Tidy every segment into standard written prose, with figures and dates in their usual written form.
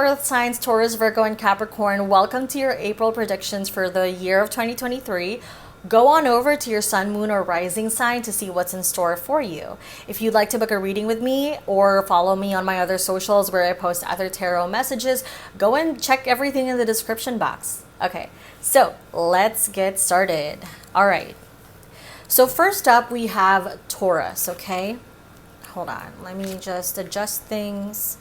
earth signs, Taurus, Virgo, and Capricorn. Welcome to your April predictions for the year of 2023. Go on over to your sun, moon, or rising sign to see what's in store for you. If you'd like to book a reading with me or follow me on my other socials where I post other tarot messages, go and check everything in the description box. Okay, so let's get started. All right. So first up, we have Taurus, okay? Hold on. Let me just adjust things.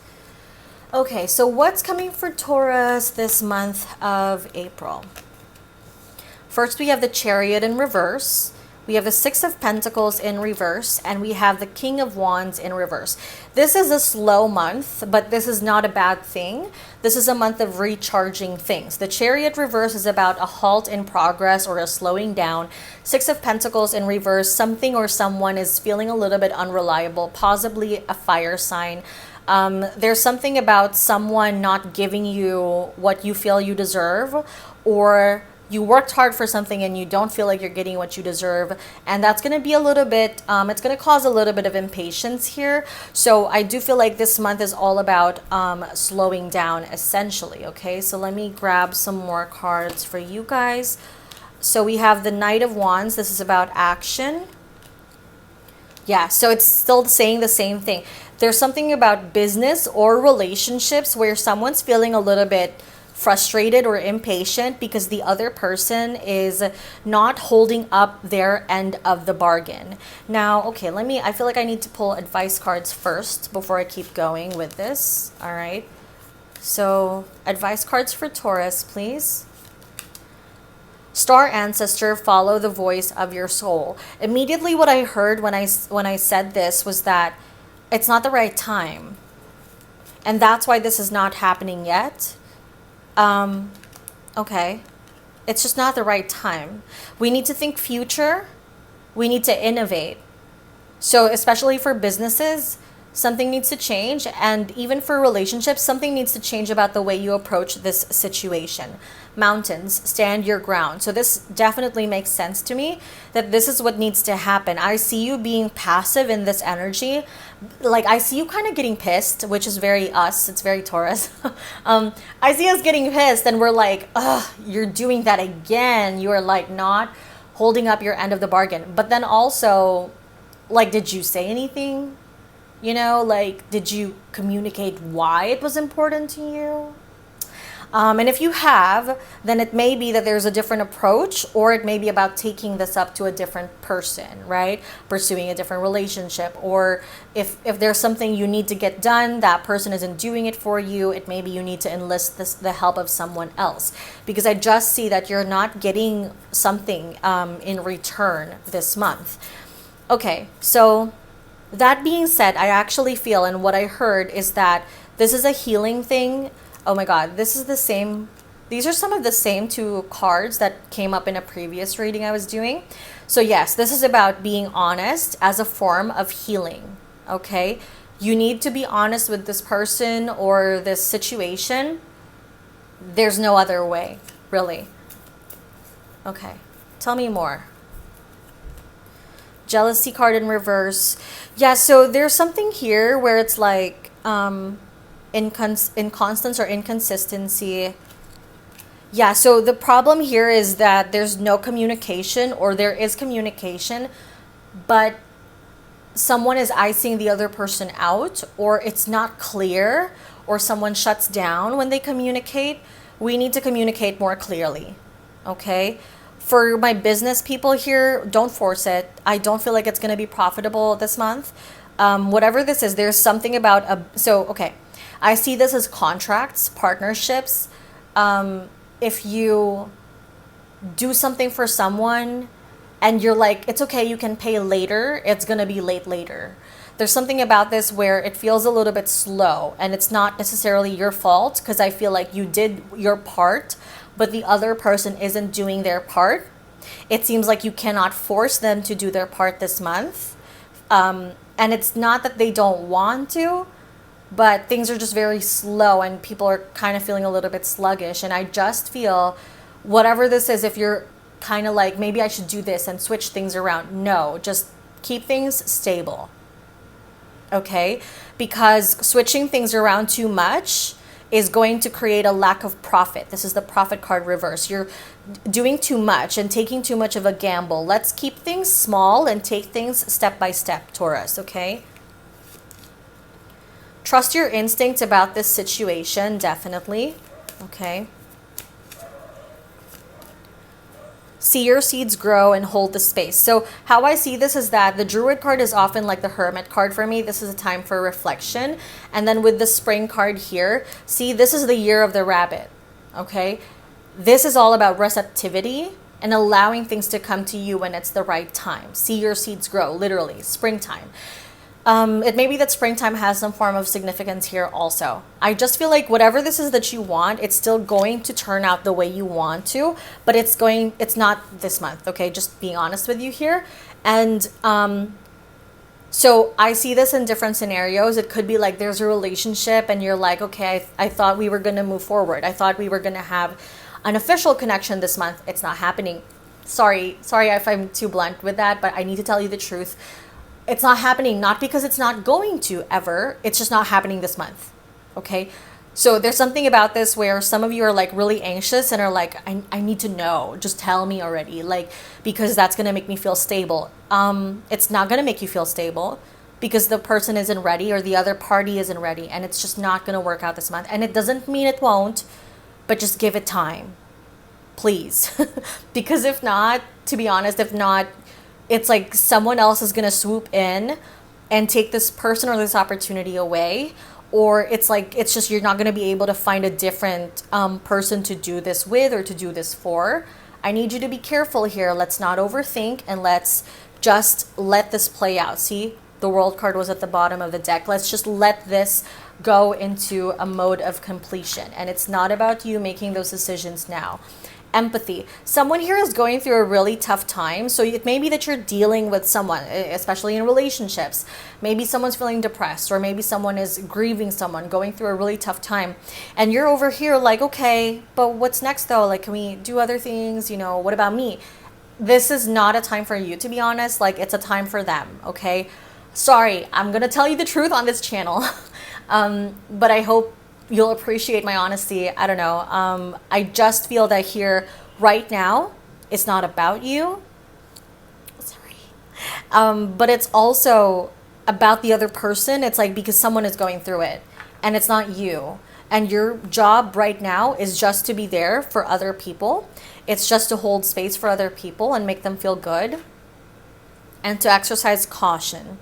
Okay, so what's coming for Taurus this month of April? First, we have the Chariot in reverse. We have the Six of Pentacles in reverse, and we have the King of Wands in reverse. This is a slow month, but this is not a bad thing. This is a month of recharging things. The Chariot reverse is about a halt in progress or a slowing down. Six of Pentacles in reverse, something or someone is feeling a little bit unreliable, possibly a fire sign. There's something about someone not giving you what you feel you deserve, or you worked hard for something and you don't feel like you're getting what you deserve, and that's going to be a little bit it's going to cause a little bit of impatience here. So I do feel like this month is all about slowing down essentially. Okay, so let me grab some more cards for you guys. So we have the Knight of Wands. This is about action. Yeah, so it's still saying the same thing. There's something about business or relationships where someone's feeling a little bit frustrated or impatient because the other person is not holding up their end of the bargain. Now, okay, I feel like I need to pull advice cards first before I keep going with this. All right. So, advice cards for Taurus, please. Star Ancestor, follow the voice of your soul. Immediately what I heard when I said this was that it's not the right time. And that's why this is not happening yet. Okay. It's just not the right time. We need to think future. We need to innovate. So especially for businesses, something needs to change. And even for relationships, something needs to change about the way you approach this situation. Mountains, stand your ground. So this definitely makes sense to me that this is what needs to happen. I see you being passive in this energy. Like I see you kind of getting pissed, which is very us. It's very Taurus. I see us getting pissed and we're like, ugh, you're doing that again. You are like not holding up your end of the bargain. But then also, like, did you say anything? You know, like, did you communicate why it was important to you? And if you have, then it may be that there's a different approach, or it may be about taking this up to a different person, right? Pursuing a different relationship. Or if there's something you need to get done, that person isn't doing it for you, it may be you need to enlist the help of someone else. Because I just see that you're not getting something in return this month. Okay, so that being said, I actually feel, and what I heard is that this is a healing thing. Oh my God, this is the same. These are some of the same two cards that came up in a previous reading I was doing. So yes, this is about being honest as a form of healing, okay? You need to be honest with this person or this situation. There's no other way, really. Okay, tell me more. Jealousy card in reverse. Yeah, so there's something here where it's like inconstance or inconsistency. Yeah, so the problem here is that there's no communication, or there is communication, but someone is icing the other person out, or it's not clear, or someone shuts down when they communicate. We need to communicate more clearly, okay? For my business people here, don't force it. I don't feel like it's going to be profitable this month. Whatever this is, there's something about okay. I see this as contracts, partnerships. If you do something for someone and you're like, it's okay, you can pay later, it's going to be late later. There's something about this where it feels a little bit slow, and it's not necessarily your fault, because I feel like you did your part, but the other person isn't doing their part. It seems like you cannot force them to do their part this month. And it's not that they don't want to, but things are just very slow and people are kind of feeling a little bit sluggish. And I just feel whatever this is, if you're kind of like, maybe I should do this and switch things around. No, just keep things stable. Okay? Because switching things around too much is going to create a lack of profit. This is the profit card reverse. You're doing too much and taking too much of a gamble. Let's keep things small and take things step by step, Taurus, okay? Trust your instincts about this situation, definitely, okay? See your seeds grow and hold the space. So how I see this is that the Druid card is often like the Hermit card for me. This is a time for reflection. And then with the Spring card here, see, this is the year of the rabbit, okay? This is all about receptivity and allowing things to come to you when it's the right time. See your seeds grow, literally, springtime. It may be that springtime has some form of significance here also. I just feel like whatever this is that you want, it's still going to turn out the way you want to, but it's not this month, okay? Just being honest with you here. And so I see this in different scenarios. It could be like there's a relationship and you're like, okay, I thought we were going to move forward. I thought we were going to have an official connection this month. It's not happening. Sorry if I'm too blunt with that, but I need to tell you the truth. It's not happening, not because it's not going to ever. It's just not happening this month, okay? So there's something about this where some of you are like really anxious and are like, I need to know. Just tell me already, like, because that's going to make me feel stable. It's not going to make you feel stable because the person isn't ready or the other party isn't ready, and it's just not going to work out this month. And it doesn't mean it won't, but just give it time, please. Because if not, to be honest, if not, it's like someone else is going to swoop in and take this person or this opportunity away. Or it's like, it's just, you're not going to be able to find a different person to do this with or to do this for. I need you to be careful here. Let's not overthink and let's just let this play out. See, the World card was at the bottom of the deck. Let's just let this go into a mode of completion. And it's not about you making those decisions now. Empathy. Someone here is going through a really tough time. So it may be that you're dealing with someone, especially in relationships. Maybe someone's feeling depressed, or maybe someone is grieving someone, going through a really tough time. And you're over here like, okay, but what's next though? Like, can we do other things? You know, what about me? This is not a time for you, to be honest. Like, it's a time for them, okay? Sorry, I'm going to tell you the truth on this channel. But I hope you'll appreciate my honesty. I don't know. I just feel that here right now, it's not about you. Sorry. But it's also about the other person. It's like because someone is going through it and it's not you. And your job right now is just to be there for other people. It's just to hold space for other people and make them feel good and to exercise caution.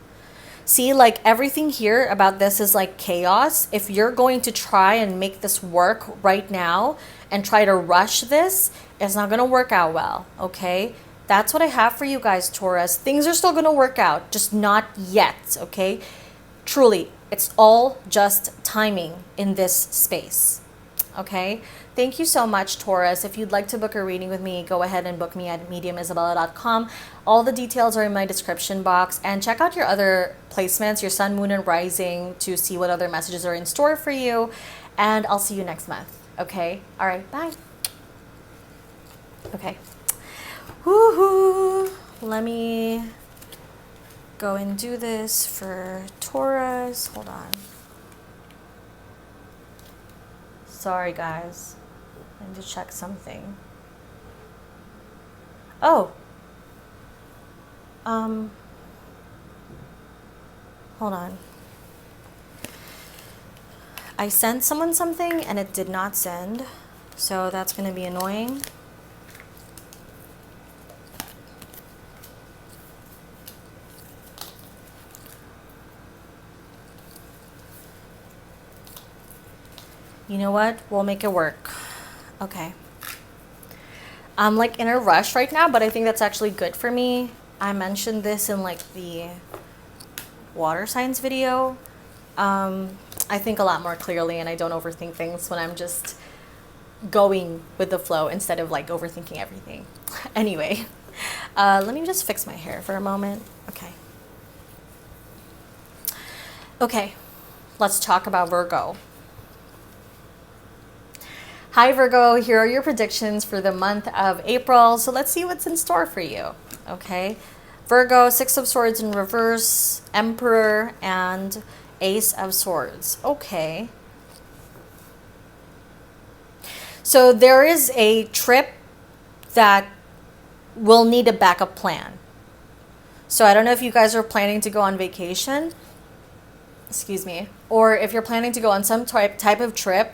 See, like everything here about this is like chaos. If you're going to try and make this work right now and try to rush this, it's not going to work out well, okay? That's what I have for you guys, Taurus. Things are still going to work out, just not yet, okay? Truly, it's all just timing in this space, okay? Thank you so much, Taurus. If you'd like to book a reading with me, go ahead and book me at mediumisabella.com. All the details are in my description box. And check out your other placements, your sun, moon, and rising, to see what other messages are in store for you. And I'll see you next month. Okay? All right. Bye. Okay. Woohoo! Let me go and do this for Taurus. Hold on. Sorry, guys. I need to check something. Oh. Hold on. I sent someone something and it did not send. So that's going to be annoying. You know what? We'll make it work. Okay. I'm like in a rush right now, but I think that's actually good for me. I mentioned this in like the water signs video. I think a lot more clearly and I don't overthink things when I'm just going with the flow instead of like overthinking everything. Anyway, let me just fix my hair for a moment. Okay. Okay, let's talk about Virgo. Hi Virgo, here are your predictions for the month of April. So let's see what's in store for you, okay? Virgo, Six of Swords in reverse, Emperor, and Ace of Swords. Okay. So there is a trip that will need a backup plan. So I don't know if you guys are planning to go on vacation, excuse me, or if you're planning to go on some type of trip.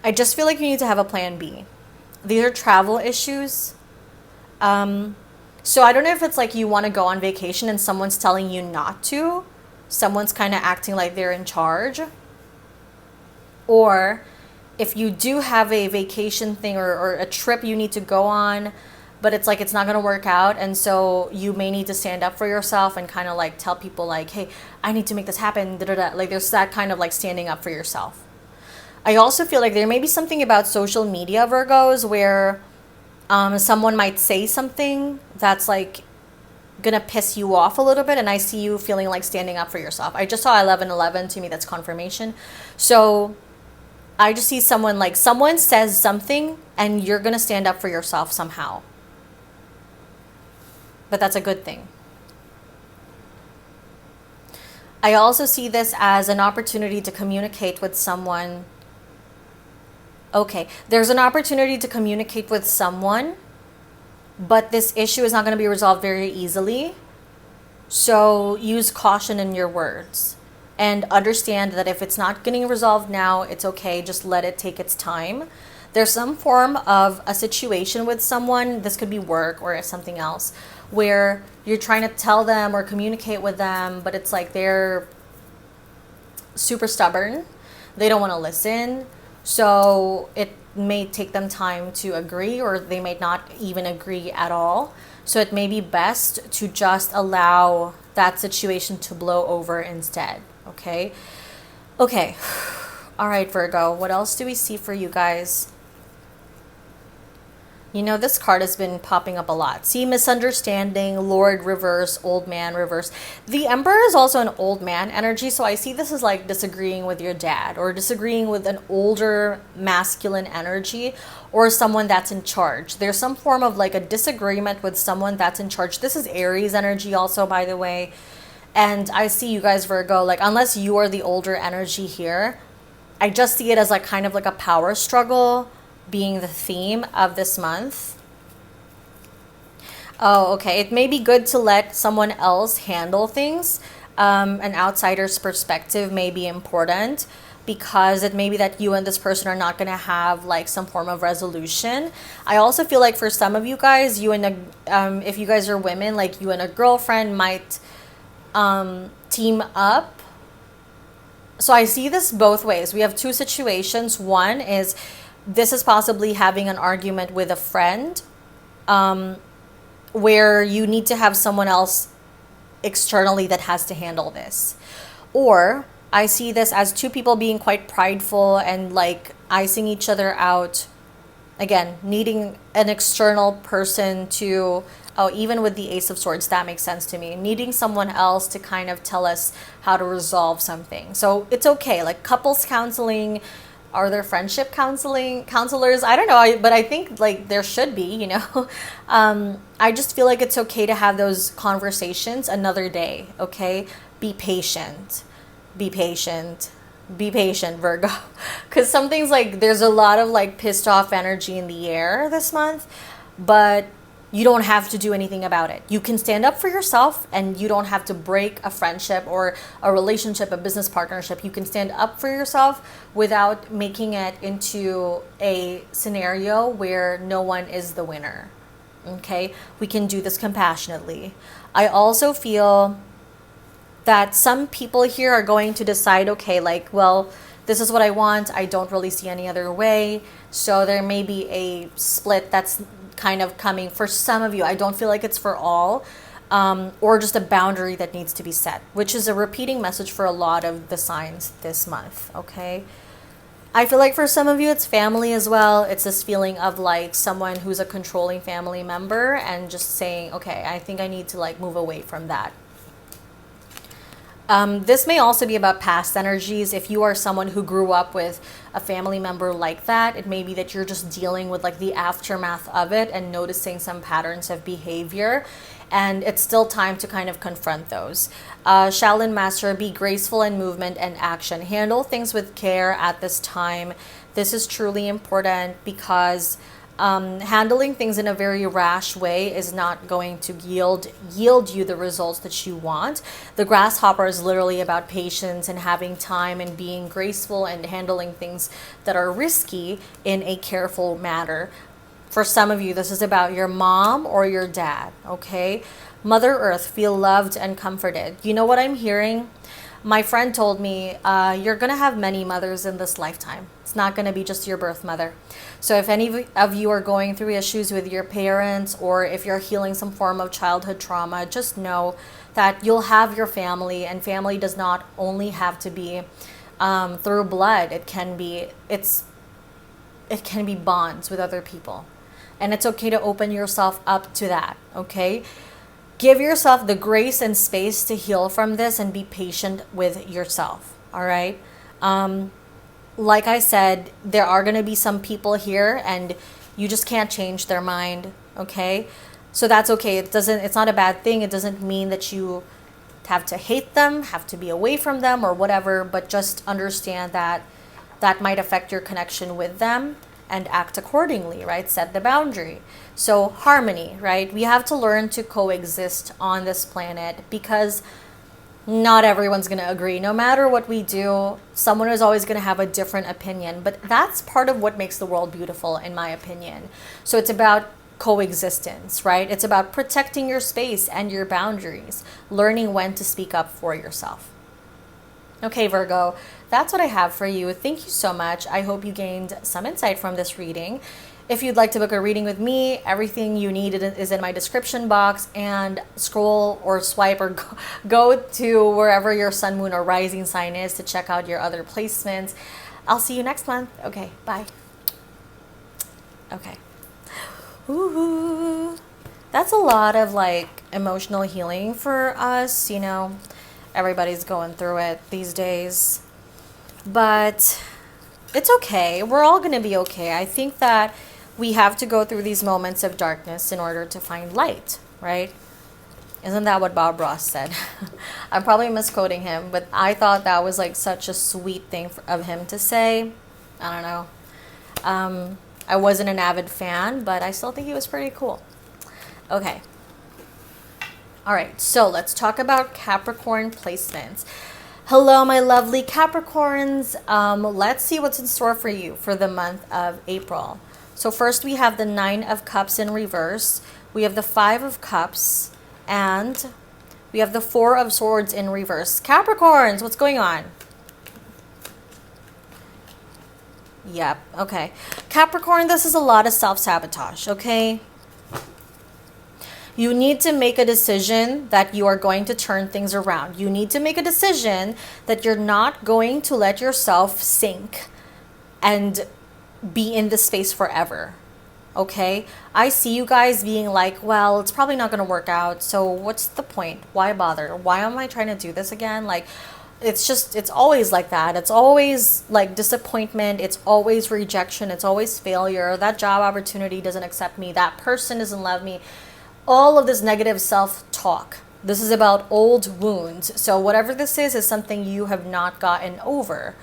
I just feel like you need to have a plan B. These are travel issues. So I don't know if it's like you want to go on vacation and someone's telling you not to. Someone's kind of acting like they're in charge. Or if you do have a vacation thing or a trip you need to go on, but it's like it's not going to work out, and so you may need to stand up for yourself and kind of like tell people like, hey, I need to make this happen, da, da, da. Like there's that kind of like standing up for yourself. I also feel like there may be something about social media, Virgos, where someone might say something that's like gonna piss you off a little bit, and I see you feeling like standing up for yourself. I just saw 1111. To me, that's confirmation. So I just see someone like, someone says something and you're gonna stand up for yourself somehow. But that's a good thing. I also see this as an opportunity to communicate with someone. Okay, there's an opportunity to communicate with someone, but this issue is not going to be resolved very easily. So use caution in your words and understand that if it's not getting resolved now, it's okay. Just let it take its time. There's some form of a situation with someone, this could be work or something else, where you're trying to tell them or communicate with them, but it's like they're super stubborn. They don't want to listen. So it may take them time to agree, or they may not even agree at all. So it may be best to just allow that situation to blow over instead. Okay. All right, Virgo, what else do we see for you guys? You know, this card has been popping up a lot. See, misunderstanding, Lord reverse, old man reverse. The Emperor is also an old man energy, so I see this as like disagreeing with your dad or disagreeing with an older masculine energy or someone that's in charge. There's some form of like a disagreement with someone that's in charge. This is Aries energy also, by the way. And I see you guys, Virgo, like unless you are the older energy here, I just see it as like kind of like a power struggle being the theme of this month. Oh, okay. It may be good to let someone else handle things. An outsider's perspective may be important because it may be that you and this person are not going to have like some form of resolution. I also feel like for some of you guys, you and a, if you guys are women, like you and a girlfriend might team up. So I see this both ways. We have two situations. One is this is possibly having an argument with a friend where you need to have someone else externally that has to handle this. Or I see this as two people being quite prideful and like icing each other out. Again, needing an external person to, oh, even with the Ace of Swords, that makes sense to me. Needing someone else to kind of tell us how to resolve something. So it's okay. Like couples counseling, are there friendship counselors? I don't know, but I think like there should be, you know. I just feel like it's okay to have those conversations another day, okay? Be patient. Be patient. Be patient, Virgo. Because something's like, there's a lot of like pissed off energy in the air this month, but you don't have to do anything about it. You can stand up for yourself and you don't have to break a friendship or a relationship, a business partnership. You can stand up for yourself without making it into a scenario where no one is the winner. Okay? We can do this compassionately. I also feel that some people here are going to decide, okay, like, well, this is what I want. I don't really see any other way. So there may be a split that's kind of coming for some of you. I don't feel like it's for all, or just a boundary that needs to be set, which is a repeating message for a lot of the signs this month, okay? I feel like for some of you, it's family as well. It's this feeling of like someone who's a controlling family member and just saying, okay, I think I need to like move away from that. This may also be about past energies. If you are someone who grew up with a family member like that, it may be that you're just dealing with like the aftermath of it and noticing some patterns of behavior. and it's still time to kind of confront those. Shaolin Master, be graceful in movement and action. Handle things with care at this time. This is truly important because handling things in a very rash way is not going to yield you the results that you want. The grasshopper is literally about patience and having time and being graceful and handling things that are risky in a careful manner. For some of you, this is about your mom or your dad, okay? Mother Earth, feel loved and comforted. You know what I'm hearing? My friend told me, you're going to have many mothers in this lifetime. It's not going to be just your birth mother. So if any of you are going through issues with your parents, or if you're healing some form of childhood trauma, just know that you'll have your family, and family does not only have to be through blood. It can be bonds with other people. And it's okay to open yourself up to that, okay? Give yourself the grace and space to heal from this and be patient with yourself, all right? Like I said, there are going to be some people here and you just can't change their mind, okay? So that's okay. It's not a bad thing. It doesn't mean that you have to hate them, have to be away from them or whatever, but just understand that that might affect your connection with them and act accordingly, right? Set the boundary. So harmony, right? We have to learn to coexist on this planet because not everyone's going to agree. No matter what we do, someone is always going to have a different opinion. But that's part of what makes the world beautiful, in my opinion. So it's about coexistence, right? It's about protecting your space and your boundaries, learning when to speak up for yourself. Okay, Virgo, that's what I have for you. Thank you so much. I hope you gained some insight from this reading. If you'd like to book a reading with me, everything you need is in my description box, and scroll or swipe or go to wherever your sun, moon, or rising sign is to check out your other placements. I'll see you next month. Okay, bye. Okay. Woohoo. That's a lot of like emotional healing for us, you know. Everybody's going through it these days. But it's okay. We're all going to be okay. I think that we have to go through these moments of darkness in order to find light, right? Isn't that what Bob Ross said? I'm probably misquoting him, but I thought that was like such a sweet thing of him to say. I don't know. I wasn't an avid fan, but I still think he was pretty cool. Okay. All right, so let's talk about Capricorn placements. Hello, my lovely Capricorns. Let's see what's in store for you for the month of April. So first we have the 9 of Cups in reverse. We have the 5 of Cups, and we have the 4 of Swords in reverse. Capricorns, what's going on? Yep, okay. Capricorn, this is a lot of self-sabotage, okay? You need to make a decision that you are going to turn things around. You need to make a decision that you're not going to let yourself sink and be in this space forever. Okay? I see you guys being like, well, it's probably not going to work out. So what's the point? Why bother? Why am I trying to do this again? Like, it's always like that. It's always like disappointment. It's always rejection. It's always failure. That job opportunity doesn't accept me. That person doesn't love me. All of this negative self-talk. This is about old wounds. So whatever this is something you have not gotten over.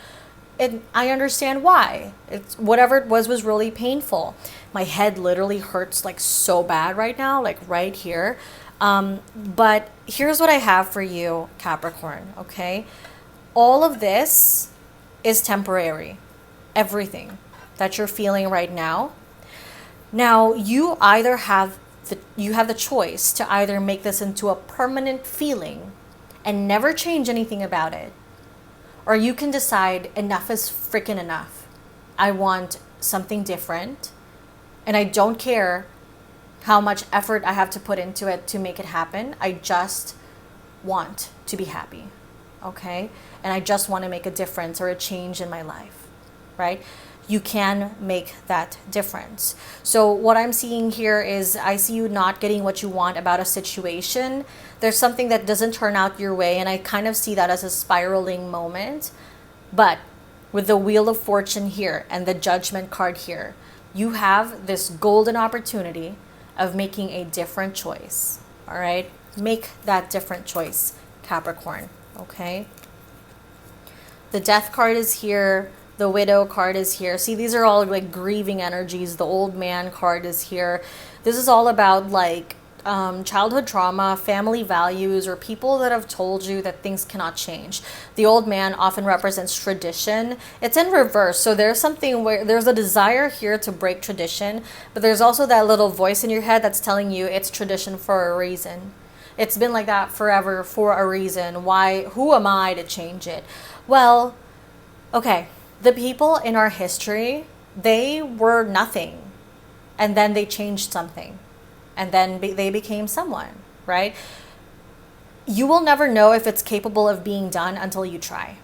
And I understand why. It's whatever it was really painful. My head literally hurts like so bad right now, like right here. But here's what I have for you, Capricorn, okay? All of this is temporary. Everything that you're feeling right now. Now, you either have the choice to either make this into a permanent feeling and never change anything about it, or you can decide enough is freaking enough. I want something different, and I don't care how much effort I have to put into it to make it happen. I just want to be happy, okay? And I just want to make a difference or a change in my life, right? You can make that difference. So what I'm seeing here is I see you not getting what you want about a situation. There's something that doesn't turn out your way, and I kind of see that as a spiraling moment. But with the Wheel of Fortune here and the Judgment card here, you have this golden opportunity of making a different choice. All right? Make that different choice, Capricorn. Okay? The Death card is here. The Widow card is here. See, these are all like grieving energies. The Old Man card is here. This is all about like childhood trauma, family values, or people that have told you that things cannot change. The Old Man often represents tradition. It's in reverse. So there's something where there's a desire here to break tradition, but there's also that little voice in your head that's telling you it's tradition for a reason. It's been like that forever for a reason. Why? Who am I to change it? Well, okay. The people in our history, they were nothing. And then they changed something. And then they became someone, right? You will never know if it's capable of being done until you try.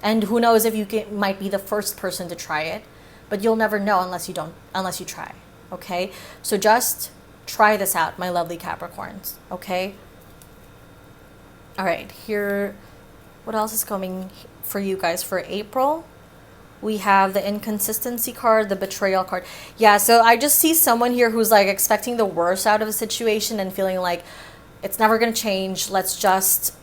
And who knows if might be the first person to try it. But you'll never know unless you try. Okay? So just try this out, my lovely Capricorns. Okay? All right, here, what else is coming for you guys for April? We have the inconsistency card, the betrayal card. Yeah, so I just see someone here who's like expecting the worst out of a situation and feeling like it's never going to change. Let's just,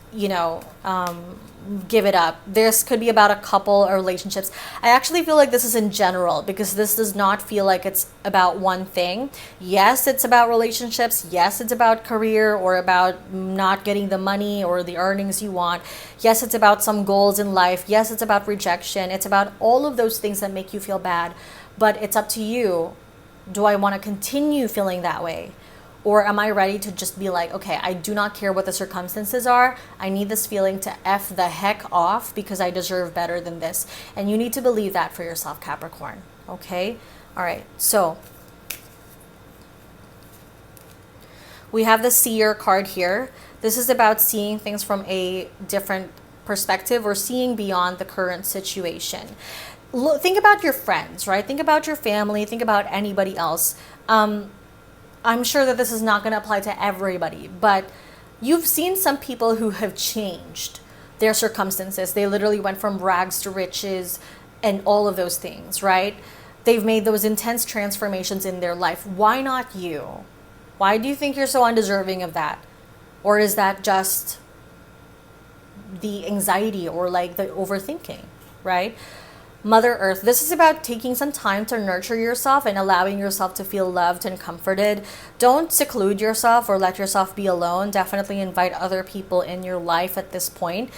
give it up. This could be about a couple or relationships. I actually feel like this is in general because this does not feel like it's about one thing. Yes, it's about relationships. Yes, it's about career or about not getting the money or the earnings you want. Yes, it's about some goals in life. Yes, it's about rejection. It's about all of those things that make you feel bad. But it's up to you. Do I want to continue feeling that way? Or am I ready to just be like, okay, I do not care what the circumstances are. I need this feeling to F the heck off because I deserve better than this. And you need to believe that for yourself, Capricorn. Okay? All right. So we have the Seer card here. This is about seeing things from a different perspective or seeing beyond the current situation. Think about your friends, right? Think about your family. Think about anybody else. I'm sure that this is not going to apply to everybody, but you've seen some people who have changed their circumstances. They literally went from rags to riches and all of those things, right? They've made those intense transformations in their life. Why not you? Why do you think you're so undeserving of that? Or is that just the anxiety or like the overthinking, right? Mother Earth, this is about taking some time to nurture yourself and allowing yourself to feel loved and comforted. Don't seclude yourself or let yourself be alone. Definitely invite other people in your life at this point,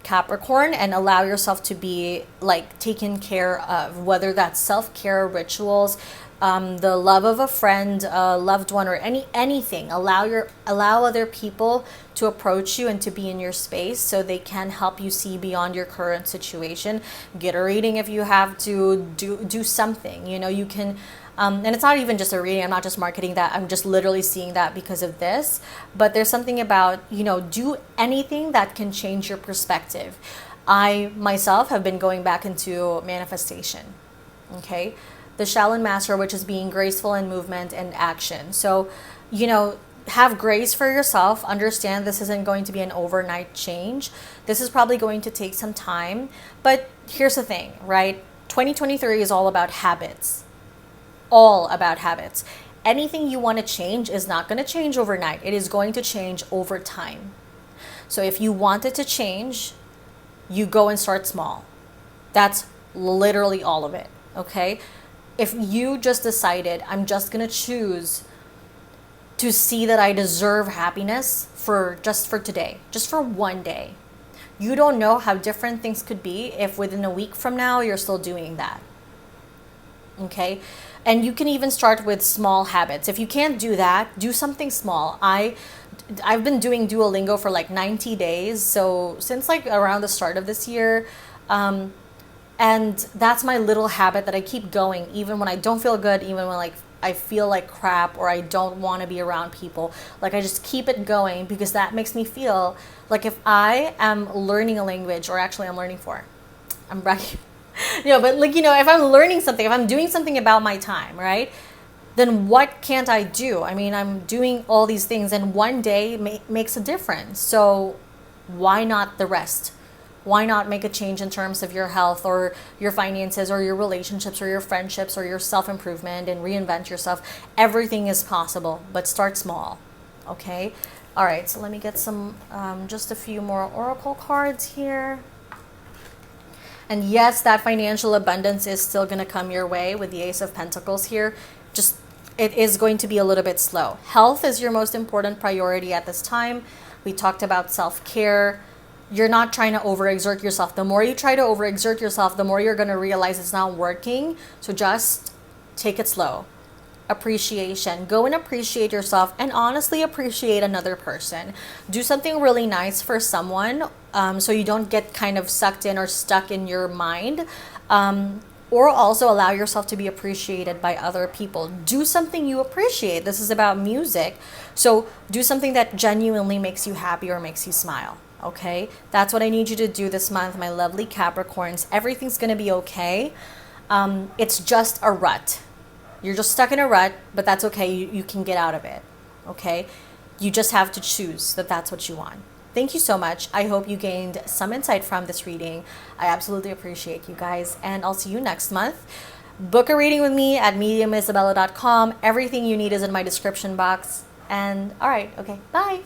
Capricorn, and allow yourself to be like taken care of, whether that's self-care rituals, the love of a friend, a loved one, or anything. Allow other people to approach you and to be in your space so they can help you see beyond your current situation. Get a reading if you have to. Do something. You can. And it's not even just a reading. I'm not just marketing that. I'm just literally seeing that because of this. But there's something about, do anything that can change your perspective. I myself have been going back into manifestation. Okay. The Shaolin Master, which is being graceful in movement and action. So, have grace for yourself. Understand this isn't going to be an overnight change. This is probably going to take some time. But here's the thing, right? 2023 is all about habits. All about habits. Anything you want to change is not going to change overnight. It is going to change over time. So if you want it to change, you go and start small. That's literally all of it, okay? If you just decided, I'm just going to choose to see that I deserve happiness for today, just for one day. You don't know how different things could be if within a week from now you're still doing that. Okay? And you can even start with small habits. If you can't do that, do something small. I've been doing Duolingo for like 90 days. So since like around the start of this year, and that's my little habit that I keep going even when I don't feel good, even when like I feel like crap or I don't want to be around people. Like I just keep it going because that makes me feel like if I am learning a language, or actually I'm learning four. I'm bragging. But like, if I'm learning something, if I'm doing something about my time, right? Then what can't I do? I mean, I'm doing all these things and one day makes a difference. So why not the rest? Why not make a change in terms of your health or your finances or your relationships or your friendships or your self-improvement and reinvent yourself? Everything is possible, but start small. Okay. All right. So let me get some, just a few more oracle cards here. And yes, that financial abundance is still going to come your way with the Ace of Pentacles here. Just, it is going to be a little bit slow. Health is your most important priority at this time. We talked about self-care. You're not trying to overexert yourself. The more you try to overexert yourself, the more you're going to realize it's not working. So just take it slow. Appreciation. Go and appreciate yourself, and honestly appreciate another person. Do something really nice for someone, so you don't get kind of sucked in or stuck in your mind. Or also allow yourself to be appreciated by other people. Do something you appreciate. This is about music. So do something that genuinely makes you happy or makes you smile. Okay? That's what I need you to do this month, my lovely Capricorns. Everything's going to be okay. It's just a rut. You're just stuck in a rut, but that's okay. You can get out of it. Okay? You just have to choose that that's what you want. Thank you so much. I hope you gained some insight from this reading. I absolutely appreciate you guys, and I'll see you next month. Book a reading with me at mediumisabella.com. Everything you need is in my description box. And all right, okay, bye.